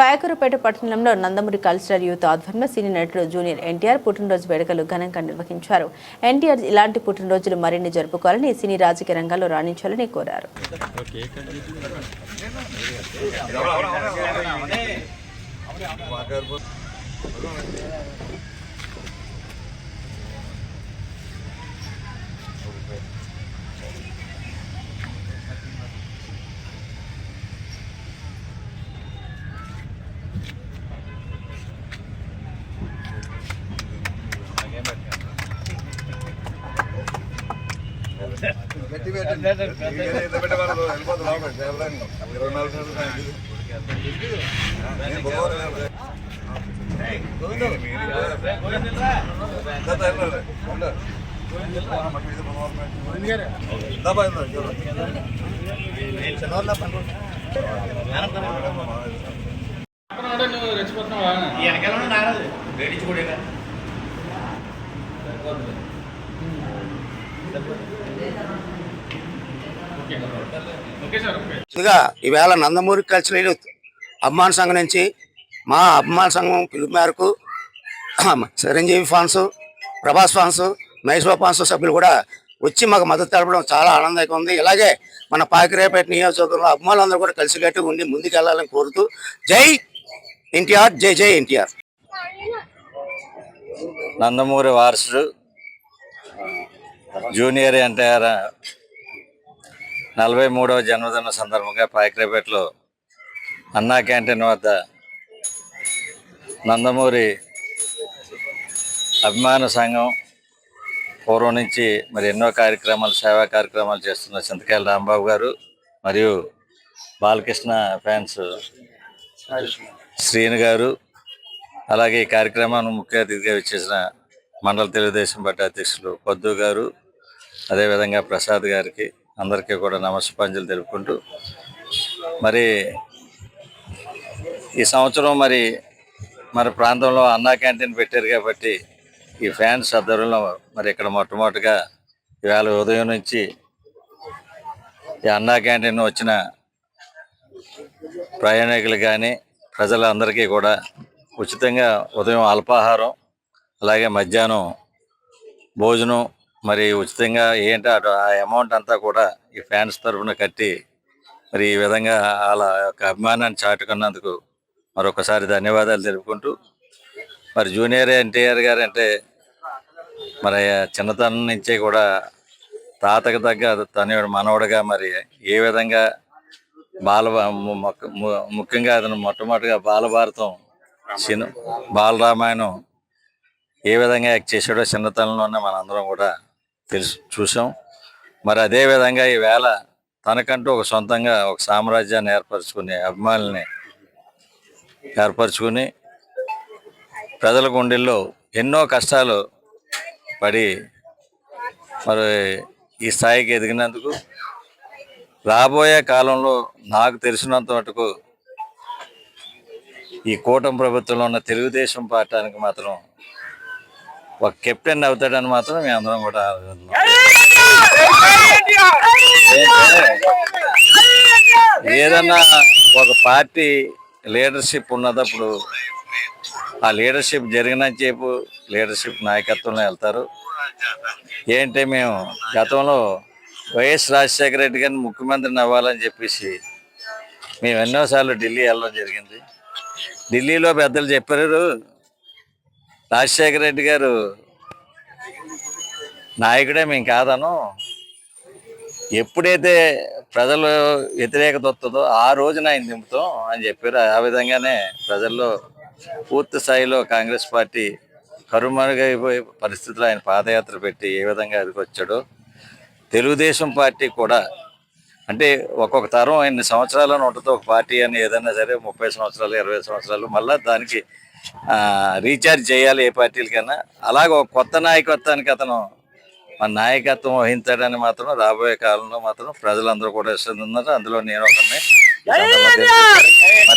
పాయకూరుపేట పట్టణంలో Nandamuri cultural youth ఆధ్వర్యంలో సినీ నటుడు జూనియర్ ఎన్టీఆర్ పుట్టినరోజు వేడుకలు ఘనంగా నిర్వహించారు. ఎన్టీఆర్ ఇలాంటి పుట్టినరోజులు మరిన్ని జరుపుకోవాలని, సినీ రాజకీయ రంగాల్లో రాణించాలని కోరారు. ఈవేళ నందమూరి కల్చరల్ యూత్ అభిమాన సంఘం నుంచి మా అభిమాన సంఘం పిలుపు మేరకు Chiranjeevi fans, Prabhas fans, Mahesh Babu fans సభ్యులు కూడా వచ్చి మాకు మద్దతు తెలపడం చాలా ఆనందంగా ఉంది. ఇలాగే మన పాకిరేపేట నియోజకవర్గంలో అభిమానులందరూ కూడా కలిసికట్టుగా ఉండి ముందుకెళ్లాలని కోరుతూ జై ఎన్టీఆర్, జై జై ఎన్టీఆర్. నందమూరి వారసుడు జూనియర్ ఎన్టీఆర్ 43వ జన్మదిన సందర్భంగా పాకిరేపేటలో అన్నా క్యాంటీన్ వద్ద నందమూరి అభిమాన సంఘం పూర్వం నుంచి మరి ఎన్నో కార్యక్రమాలు, సేవా కార్యక్రమాలు చేస్తున్న చింతకాయల రాంబాబు గారు మరియు బాలకృష్ణ ఫ్యాన్స్ శ్రీను గారు, అలాగే ఈ కార్యక్రమాన్ని ముఖ్య అతిథిగా వచ్చేసిన మండల తెలుగుదేశం పార్టీ అధ్యక్షులు పొద్దు గారు, అదేవిధంగా ప్రసాద్ గారికి అందరికీ కూడా నమస్కారాలు తెలుపుకుంటూ, మరి ఈ సంవత్సరం మరి ప్రాంతంలో అన్నా క్యాంటీన్ పెట్టారు కాబట్టి ఈ ఫ్యాన్స్ ఆధ్వర్యంలో మరి ఇక్కడ మొట్టమొదటిగా ఇవాళ ఉదయం నుంచి ఈ అన్నా క్యాంటీన్ వచ్చిన ప్రయాణికులు కానీ ప్రజలందరికీ కూడా ఉచితంగా ఉదయం అల్పాహారం, అలాగే మధ్యాహ్నం భోజనం, మరి ఉచితంగా ఏంటో ఆ అమౌంట్ అంతా కూడా ఈ ఫ్యాన్స్ తరఫున కట్టి మరి ఈ విధంగా వాళ్ళ యొక్క అభిమానాన్ని చాటుకున్నందుకు మరొకసారి ధన్యవాదాలు తెలుపుకుంటూ, మరి జూనియర్ ఎన్టీఆర్ గారు అంటే మరి చిన్నతనం నుంచే కూడా తాతకు తగ్గ తనయుడు మనవడుగా మరి ఏ విధంగా ముఖ్యంగా అతను మొట్టమొదటిగా బాలభారతం, బాలరామాయణం ఏ విధంగా యాక్ట్ చేసాడో చిన్నతనంలోనే మనందరం కూడా చూసాం. మరి అదేవిధంగా ఈవేళ తనకంటూ ఒక సొంతంగా ఒక సామ్రాజ్యాన్ని ఏర్పరచుకుని, అభిమానుల్ని ఏర్పరచుకుని, ప్రజల గుండెల్లో ఎన్నో కష్టాలు పడి మరి ఈ స్థాయికి ఎదిగినందుకు రాబోయే కాలంలో నాకు తెలిసినంత మటుకు ఈ కూటమి ప్రభుత్వంలో ఉన్న తెలుగుదేశం పార్టీకి మాత్రం ఒక కెప్టెన్ అవుతాడని మాత్రం మేము అందరం కూడా ఏదన్నా ఒక పార్టీ లీడర్షిప్ ఉన్నదప్పుడు ఆ లీడర్షిప్ జరిగినంతసేపు లీడర్షిప్ నాయకత్వంలో వెళ్తారు. ఏంటంటే మేము గతంలో వైఎస్ రాజశేఖర రెడ్డి గారిని ముఖ్యమంత్రిని అవ్వాలని చెప్పేసి మేము ఎన్నోసార్లు ఢిల్లీ వెళ్ళడం జరిగింది. ఢిల్లీలో పెద్దలు చెప్పారు, రాజశేఖర రెడ్డి గారు నాయకుడే మేము కాదను, ఎప్పుడైతే ప్రజలు వ్యతిరేకత వస్తుందో ఆ రోజున ఆయన దింపుతాం అని చెప్పారు. ఆ విధంగానే ప్రజల్లో పూర్తి స్థాయిలో కాంగ్రెస్ పార్టీ కరుమరుగైపోయే పరిస్థితుల్లో ఆయన పాదయాత్ర పెట్టి ఏ విధంగా ఎదిగొచ్చాడో తెలుగుదేశం పార్టీ కూడా, అంటే ఒక్కొక్క తరం ఎన్ని సంవత్సరాలను ఉంటుంది ఒక పార్టీ అని, ఏదైనా సరే 30 సంవత్సరాలు 20 సంవత్సరాలు మళ్ళీ దానికి రీఛార్జ్ చేయాలి ఏ పార్టీలకైనా. అలాగే ఒక కొత్త నాయకత్వానికి అతను మన నాయకత్వం వహించాడని మాత్రం రాబోయే కాలంలో మాత్రం ప్రజలందరూ కూడా ఇస్తున్నారు. అందులో నేను ఒకరిని